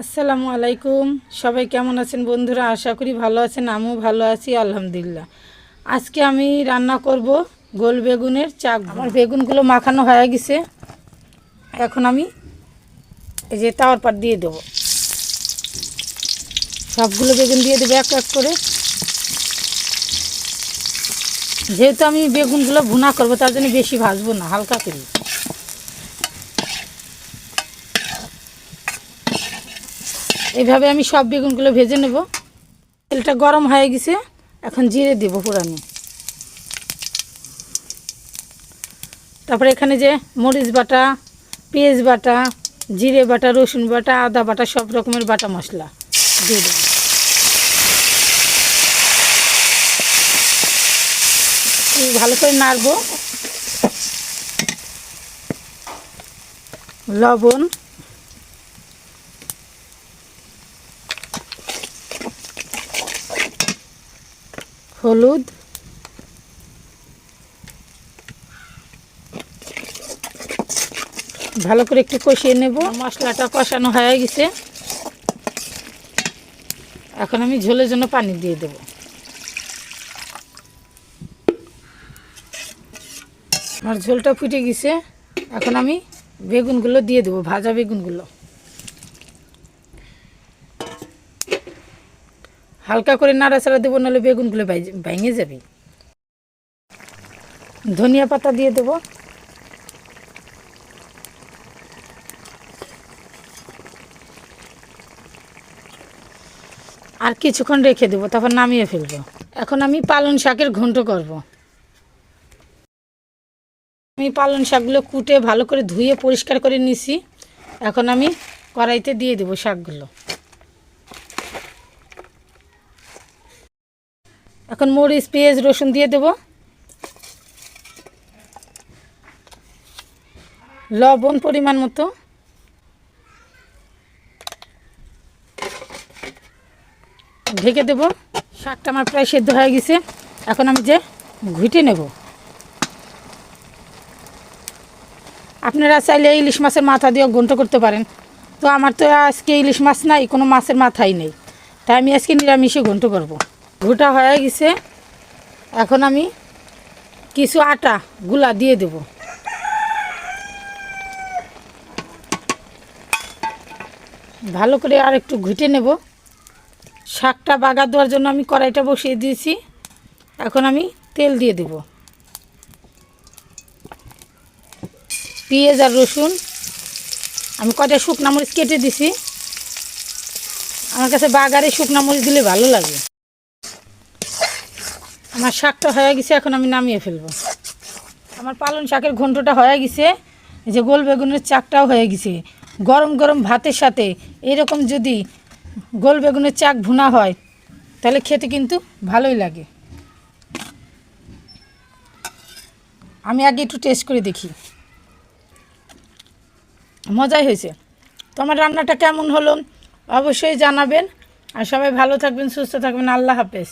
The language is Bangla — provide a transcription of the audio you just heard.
আসসালামু আলাইকুম। সবাই কেমন আছেন বন্ধুরা? আশা করি ভালো আছেন, আমিও ভালো আছি আলহামদুলিল্লাহ। আজকে আমি রান্না করব গোল বেগুনের চাক। আমার বেগুনগুলো মাখানো হয়ে গেছে, এখন আমি এই যে তাওয়ার পার দিয়ে দেবো। সবগুলো বেগুন দিয়ে দেবো এক এক করে। যেহেতু আমি বেগুনগুলো ভুনা করব তার জন্য বেশি ভাজবো না, হালকা করে। এইভাবে আমি সব বেগুনগুলো ভেজে নেব। তেলটা গরম হয়ে গেছে, এখন জিরে দেব পুরানো। তারপরে এখানে যে মরিচ বাটা, পেঁয়াজ বাটা, জিরে বাটা, রসুন বাটা, আদা বাটা, সব রকমের বাটা মশলা দিয়ে দেব। ভালো করে নাড়ব। লবণ, হলুদ, ভালো করে একটু কষিয়ে নেব। মশলাটা কষানো হয়ে গেছে, এখন আমি ঝোলের জন্য পানি দিয়ে দেব। আমার ঝোলটা ফুটে গেছে, এখন আমি বেগুনগুলো দিয়ে দেবো, ভাজা বেগুনগুলো। হালকা করে নাড়াচাড়া দেবো, নাহলে বেগুনগুলো ভেঙে যাবে। ধনিয়া পাতা দিয়ে দেবো। আর কিছুক্ষণ রেখে দেবো, তারপর নামিয়ে ফেলবো। এখন আমি পালং শাকের ঘন্ট করব। আমি পালং শাকগুলো কুটে ভালো করে ধুয়ে পরিষ্কার করে নিছি, এখন আমি কড়াইতে দিয়ে দেবো শাকগুলো। এখন মরিচ, পেঁয়াজ, রসুন দিয়ে দেবো। লবণ পরিমাণ মতো। ঢেকে দেবো। শাকটা আমার প্রায় সেদ্ধ হয়ে গেছে, এখন আমি যে ঘুটে নেব। আপনারা চাইলে ইলিশ মাছের মাথা দিয়েও ঘন্ট করতে পারেন, তো আমার তো আজকে ইলিশ মাছ নাই, কোনো মাছের মাথাই নেই, তাই আমি আজকে নিরামিষে ঘন্ট করব। ঘুটা হয়ে গেছে, এখন আমি কিছু আটা গুলা দিয়ে দেব। ভালো করে আর একটু ঘুটে নেব। শাকটা বাগার দেওয়ার জন্য আমি কড়াইটা বসিয়ে দিয়েছি, এখন আমি তেল দিয়ে দেব। পেঁয়াজ আর রসুন, আমি কয়টা শুকনা মরিচ কেটে দিছি। আমার কাছে বাগারে শুকনা মরিচ দিলে ভালো লাগে। আমার শাকটা হয়ে গেছে, এখন আমি নামিয়ে ফেলবো। আমার পালং শাকের ঘন্টটা হয়ে গেছে, এই যে গোল বেগুনের চাকটাও হয়ে গেছে। গরম গরম ভাতের সাথে এরকম যদি গোল বেগুনের চাক ভুনা হয় তাহলে খেতে কিন্তু ভালোই লাগে। আমি আগে একটু টেস্ট করে দেখি, মজাই হয়েছে। তো আমার রান্নাটা কেমন হলো অবশ্যই জানাবেন। আর সবাই ভালো থাকবেন, সুস্থ থাকবেন। আল্লাহ হাফেজ।